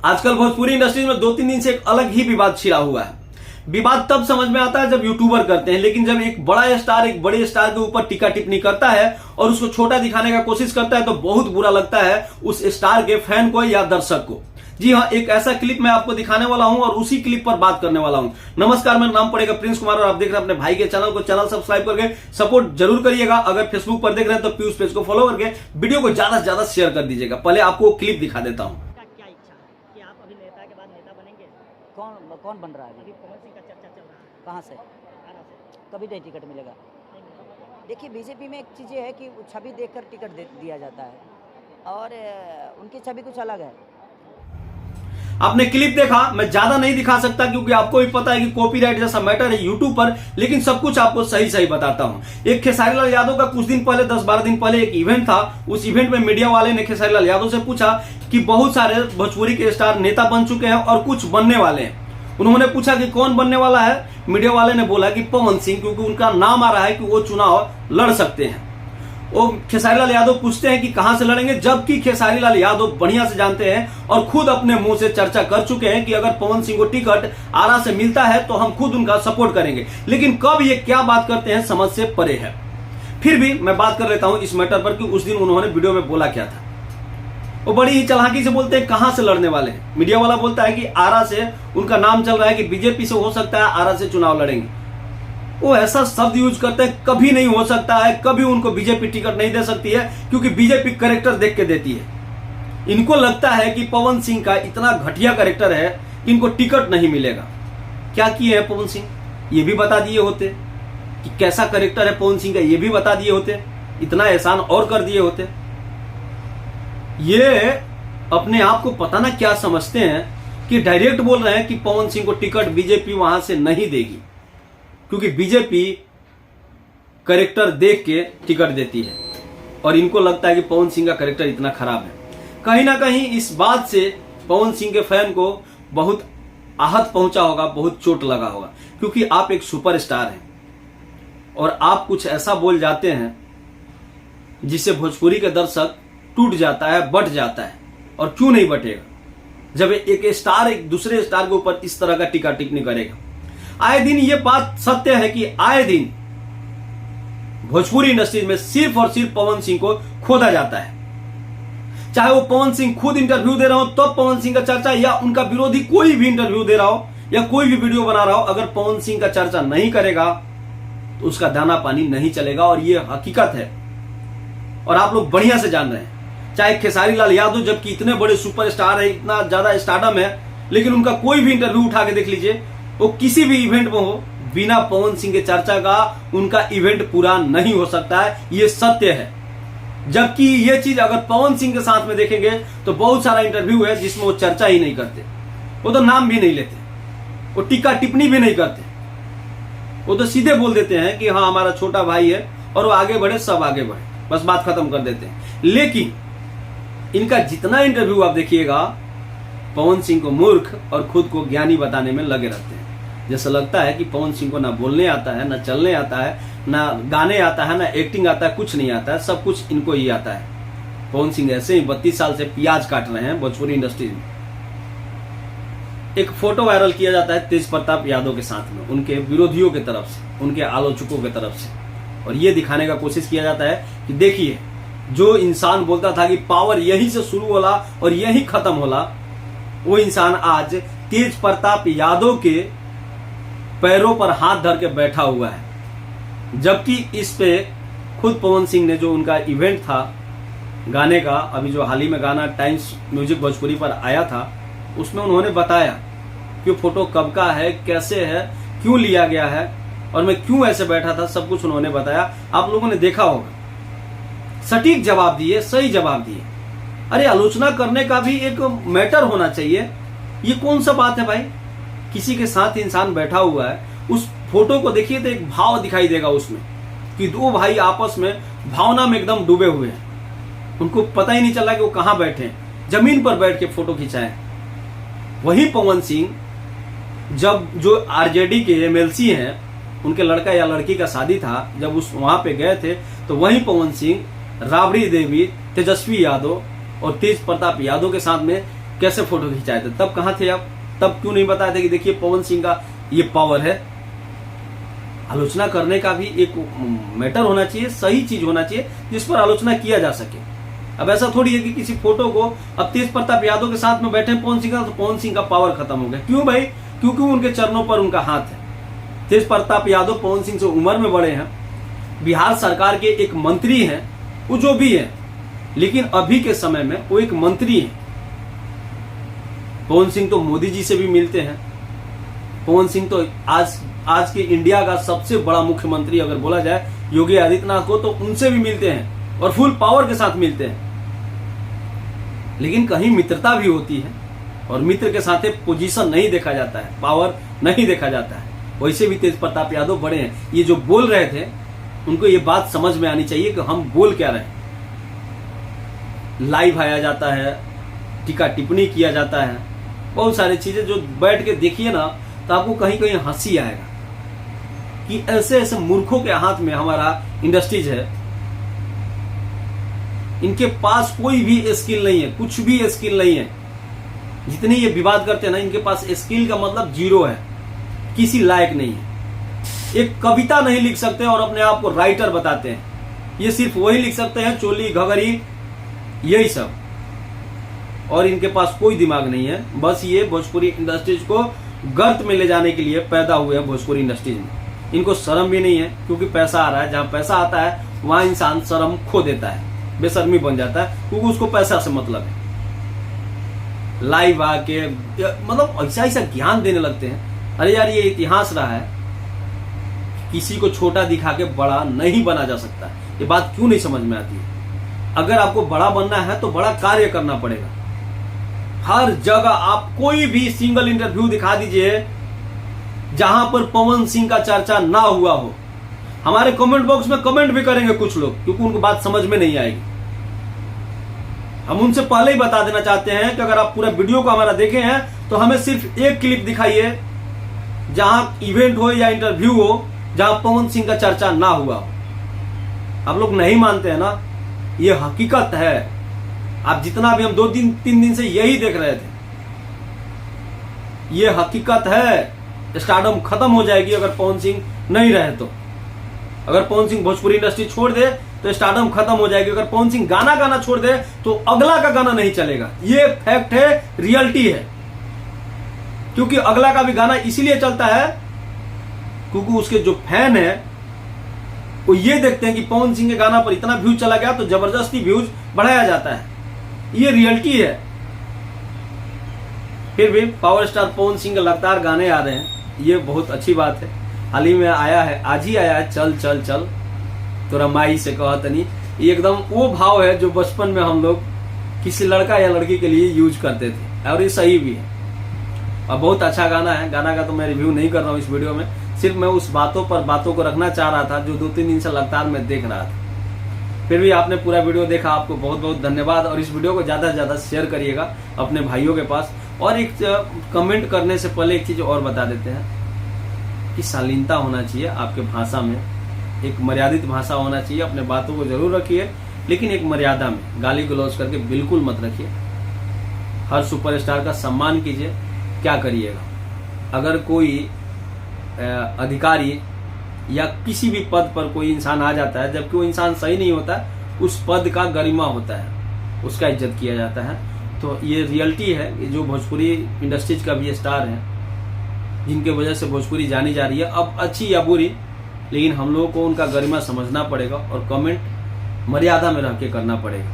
आजकल भोजपुरी इंडस्ट्री में 2-3 दिन से एक अलग ही विवाद छिड़ा हुआ है। विवाद तब समझ में आता है जब यूट्यूबर करते हैं, लेकिन जब एक बड़ा स्टार एक बड़े स्टार के ऊपर टीका टिप्पणी करता है और उसको छोटा दिखाने का कोशिश करता है तो बहुत बुरा लगता है उस स्टार के फैन को या दर्शक को। जी हाँ, एक ऐसा क्लिप मैं आपको दिखाने वाला हूं और उसी क्लिप पर बात करने वाला हूं। नमस्कार, मेरा नाम पड़ेगा प्रिंस कुमार और आप देख रहे हैं अपने भाई के चैनल को। चैनल सब्सक्राइब करके सपोर्ट जरूर करिएगा। अगर फेसबुक पर देख रहे हैं तो पीयूष पेज को फॉलो करके वीडियो को ज्यादा से ज्यादा शेयर कर दीजिएगा। पहले आपको क्लिप दिखा देता हूँ। क्या इच्छा है कि आप अभिनेता के बाद नेता बनेंगे? कौन बन रहा है अभी पवन सिंह का चर्चा चल रहा है। कहाँ से? आरा से। कभी नहीं टिकट मिलेगा। नहीं मिलेगा। देखिए, बीजेपी में एक चीज़ ये है कि छवि देखकर टिकट दिया जाता है और उनकी छवि कुछ अलग है। आपने क्लिप देखा, मैं ज्यादा नहीं दिखा सकता क्योंकि आपको भी पता है कि कॉपीराइट जैसा मैटर है यूट्यूब पर, लेकिन सब कुछ आपको सही सही बताता हूं। एक खेसारी लाल यादव का कुछ दिन पहले 10-12 दिन पहले एक इवेंट था। उस इवेंट में मीडिया वाले ने खेसारी लाल यादव से पूछा कि बहुत सारे भोजपुरी के स्टार नेता बन चुके हैं और कुछ बनने वाले हैं। उन्होंने पूछा कि कौन बनने वाला है। मीडिया वाले ने बोला कि पवन सिंह, क्योंकि उनका नाम आ रहा है कि वो चुनाव लड़ सकते हैं। वो खेसारी लाल यादव पूछते हैं कि कहां से लड़ेंगे, जबकि खेसारी लाल यादव बढ़िया से जानते हैं और खुद अपने मुंह से चर्चा कर चुके हैं कि अगर पवन सिंह को टिकट आरा से मिलता है तो हम खुद उनका सपोर्ट करेंगे। लेकिन कब ये क्या बात करते हैं समझ से परे है। फिर भी मैं बात कर लेता हूं इस मैटर पर कि उस दिन उन्होंने वीडियो में बोला क्या था। वो बड़ी ही चालाकी से बोलते हैं कहां से लड़ने वाले हैं। मीडिया वाला बोलता है कि आरा से उनका नाम चल रहा है कि बीजेपी से हो सकता है आरा से चुनाव लड़ेंगे। वो ऐसा शब्द यूज करते हैं, कभी नहीं हो सकता है, कभी उनको बीजेपी टिकट नहीं दे सकती है क्योंकि बीजेपी कैरेक्टर देख के देती है। इनको लगता है कि पवन सिंह का इतना घटिया कैरेक्टर है कि इनको टिकट नहीं मिलेगा। क्या किए हैं पवन सिंह, ये भी बता दिए होते कि कैसा कैरेक्टर है पवन सिंह का, ये भी बता दिए होते, इतना एहसान और कर दिए होते। ये अपने आप को पता ना क्या समझते हैं कि डायरेक्ट बोल रहे हैं कि पवन सिंह को टिकट बीजेपी वहां से नहीं देगी क्योंकि बीजेपी कैरेक्टर देख के टिकट देती है और इनको लगता है कि पवन सिंह का कैरेक्टर इतना खराब है। कहीं ना कहीं इस बात से पवन सिंह के फैन को बहुत आहत पहुंचा होगा, बहुत चोट लगा होगा, क्योंकि आप एक सुपरस्टार हैं और आप कुछ ऐसा बोल जाते हैं जिससे भोजपुरी के दर्शक टूट जाता है, बट जाता है। और क्यों नहीं बटेगा जब एक स्टार एक दूसरे स्टार के ऊपर इस तरह का टीका टिप्पणी करेगा। आए दिन ये बात सत्य है कि आए दिन भोजपुरी इंडस्ट्री में सिर्फ और सिर्फ पवन सिंह को खोदा जाता है। चाहे वो पवन सिंह खुद इंटरव्यू दे रहा हो तो पवन सिंह का चर्चा, या उनका विरोधी कोई भी इंटरव्यू दे रहा हो या कोई भी वीडियो बना रहा हो, अगर पवन सिंह का चर्चा नहीं करेगा तो उसका दाना पानी नहीं चलेगा। और ये हकीकत है और आप लोग बढ़िया से जान रहे हैं। चाहे खेसारी लाल यादव जबकि इतने बड़े सुपरस्टार है, इतना ज्यादा स्टारडम है, लेकिन उनका कोई भी इंटरव्यू उठा के देख लीजिए, वो किसी भी इवेंट में हो, बिना पवन सिंह के चर्चा का उनका इवेंट पूरा नहीं हो सकता है। ये सत्य है। जबकि ये चीज अगर पवन सिंह के साथ में देखेंगे तो बहुत सारा इंटरव्यू है जिसमें वो चर्चा ही नहीं करते, वो तो नाम भी नहीं लेते, वो टीका टिप्पणी भी नहीं करते, वो तो सीधे बोल देते हैं कि हाँ हमारा छोटा भाई है और वो आगे बढ़े, सब आगे बढ़े, बस बात खत्म कर देते हैं। लेकिन इनका जितना इंटरव्यू आप देखिएगा, पवन सिंह को मूर्ख और खुद को ज्ञानी बताने में लगे रहते हैं। जैसा लगता है कि पवन सिंह को ना बोलने आता है, ना चलने आता है, ना गाने आता है, ना एक्टिंग आता है, कुछ नहीं आता है, सब कुछ इनको ही आता है। पवन सिंह ऐसे ही 32 साल से प्याज काट रहे हैं भोजपुरी इंडस्ट्री में। एक फोटो वायरल किया जाता है तेज प्रताप यादव के साथ में, उनके विरोधियों की तरफ से, उनके आलोचकों की तरफ से, और ये दिखाने का कोशिश किया जाता है कि देखिए जो इंसान बोलता था कि पावर यहीं से शुरू होला और यहीं खत्म होला, वो इंसान आज तेज प्रताप यादव के पैरों पर हाथ धर के बैठा हुआ है। जबकि इस पे खुद पवन सिंह ने, जो उनका इवेंट था गाने का, अभी जो हाल ही में गाना टाइम्स म्यूजिक भोजपुरी पर आया था, उसमें उन्होंने बताया कि फोटो कब का है, कैसे है, क्यों लिया गया है और मैं क्यों ऐसे बैठा था, सब कुछ उन्होंने बताया। आप लोगों ने देखा होगा, सटीक जवाब दिए, सही जवाब दिए। अरे आलोचना करने का भी एक मैटर होना चाहिए। ये कौन सा बात है भाई, किसी के साथ इंसान बैठा हुआ है, उस फोटो को देखिए तो एक भाव दिखाई देगा उसमें कि दो भाई आपस में भावना में एकदम डूबे हुए हैं। उनको पता ही नहीं चला कि वो कहां बैठे हैं, जमीन पर बैठ के फोटो खिंचाए। वही पवन सिंह जब जो आरजेडी के एमएलसी हैं, उनके लड़का या लड़की का शादी था, जब उस वहां पे गए थे तो वही पवन सिंह, राबड़ी देवी, तेजस्वी यादव और तेज प्रताप यादव के साथ में कैसे फोटो खिंचाए थे, तब कहाँ थे आप? तब क्यों नहीं बताए थे कि देखिए पवन सिंह का ये पावर है? आलोचना करने का भी एक मैटर होना चाहिए, सही चीज होना चाहिए जिस पर आलोचना किया जा सके। अब ऐसा थोड़ी है कि किसी फोटो को अब तेज प्रताप यादव के साथ में बैठे पवन सिंह का, तो पवन सिंह का पावर खत्म हो गया। क्यों भाई? क्योंकि उनके चरणों पर उनका हाथ है। तेज प्रताप यादव पवन सिंह से उम्र में बड़े हैं, बिहार सरकार के एक मंत्री हैं, वो जो भी है, लेकिन अभी के समय में वो एक मंत्री हैं। पवन सिंह तो मोदी जी से भी मिलते हैं। पवन सिंह तो आज के इंडिया का सबसे बड़ा मुख्यमंत्री अगर बोला जाए योगी आदित्यनाथ को, तो उनसे भी मिलते हैं और फुल पावर के साथ मिलते हैं। लेकिन कहीं मित्रता भी होती है और मित्र के साथ पोजीशन नहीं देखा जाता है, पावर नहीं देखा जाता है। वैसे भी तेज प्रताप यादव बड़े हैं। ये जो बोल रहे थे उनको ये बात समझ में आनी चाहिए कि हम बोल क्या रहे हैं। लाइव आया जाता है, टीका टिप्पणी किया जाता है, बहुत सारी चीजें जो बैठ के देखिए ना तो आपको कहीं कहीं हंसी आएगा कि ऐसे ऐसे मूर्खों के हाथ में हमारा इंडस्ट्रीज है। इनके पास कोई भी स्किल नहीं है, कुछ भी स्किल नहीं है। जितनी ये विवाद करते हैं ना, इनके पास स्किल का मतलब जीरो है, किसी लायक नहीं है। एक कविता नहीं लिख सकते और अपने आप को राइटर बताते हैं। ये सिर्फ वही लिख सकते हैं चोली घगरी यही सब, और इनके पास कोई दिमाग नहीं है। बस ये भोजपुरी इंडस्ट्रीज को गर्त में ले जाने के लिए पैदा हुए हैं। भोजपुरी इंडस्ट्रीज में इनको शर्म भी नहीं है, क्योंकि पैसा आ रहा है। जहां पैसा आता है वहां इंसान शर्म खो देता है, बेशर्मी बन जाता है, क्योंकि उसको पैसा से मतलब है। लाइव आके मतलब ऐसा ऐसा ज्ञान देने लगते हैं। अरे यार, ये इतिहास रहा है, किसी को छोटा दिखा के बड़ा नहीं बना जा सकता। ये बात क्यों नहीं समझ में आती है? अगर आपको बड़ा बनना है तो बड़ा कार्य करना पड़ेगा। हर जगह आप कोई भी सिंगल इंटरव्यू दिखा दीजिए जहां पर पवन सिंह का चर्चा ना हुआ हो। हमारे कमेंट बॉक्स में कमेंट भी करेंगे कुछ लोग, क्योंकि उनको बात समझ में नहीं आएगी। हम उनसे पहले ही बता देना चाहते हैं कि अगर आप पूरा वीडियो को हमारा देखे हैं तो हमें सिर्फ एक क्लिप दिखाइए जहां इवेंट हो या इंटरव्यू हो जहां पवन सिंह का चर्चा ना हुआ हो। आप लोग नहीं मानते हैं ना, ये हकीकत है। आप जितना भी हम 2-3 दिन से यही देख रहे थे, ये हकीकत है। स्टारडम खत्म हो जाएगी अगर पवन सिंह नहीं रहे तो। अगर पवन सिंह भोजपुरी इंडस्ट्री छोड़ दे तो स्टारडम खत्म हो जाएगी। अगर पवन सिंह गाना गाना छोड़ दे तो अगला का गाना नहीं चलेगा। ये फैक्ट है, रियलिटी है। क्योंकि अगला का भी गाना इसीलिए चलता है क्योंकि उसके जो फैन है वो ये देखते हैं कि पवन सिंह के गाना पर इतना व्यूज चला गया तो जबरदस्ती व्यूज बढ़ाया जाता है। ये रियलिटी है। फिर भी पावर स्टार पवन सिंह के लगातार गाने आ रहे हैं, ये बहुत अच्छी बात है। हाल ही में आया है, आज ही आया है, चल चल चल तोरा माई से कहत नहीं। ये एकदम वो भाव है जो बचपन में हम लोग किसी लड़का या लड़की के लिए यूज करते थे, और ये सही भी है। और बहुत अच्छा गाना है। गाना का तो मैं रिव्यू नहीं कर रहा हूँ इस वीडियो में, सिर्फ मैं उस बातों को रखना चाह रहा था जो 2-3 दिन से लगातार मैं देख रहा था। फिर भी आपने पूरा वीडियो देखा, आपको बहुत बहुत धन्यवाद। और इस वीडियो को ज़्यादा से ज़्यादा शेयर करिएगा अपने भाइयों के पास। और एक कमेंट करने से पहले एक चीज़ और बता देते हैं कि शालीनता होना चाहिए आपके भाषा में, एक मर्यादित भाषा होना चाहिए। अपने बातों को जरूर रखिए, लेकिन एक मर्यादा में। गाली गलौज करके बिल्कुल मत रखिए। हर सुपरस्टार का सम्मान कीजिए। क्या करिएगा, अगर कोई अधिकारी या किसी भी पद पर कोई इंसान आ जाता है, जबकि वो इंसान सही नहीं होता, उस पद का गरिमा होता है, उसका इज्जत किया जाता है। तो ये रियलिटी है। जो भोजपुरी इंडस्ट्रीज का भी स्टार है, जिनके वजह से भोजपुरी जानी जा रही है, अब अच्छी या बुरी, लेकिन हम लोगों को उनका गरिमा समझना पड़ेगा और कमेंट मर्यादा में रह के करना पड़ेगा।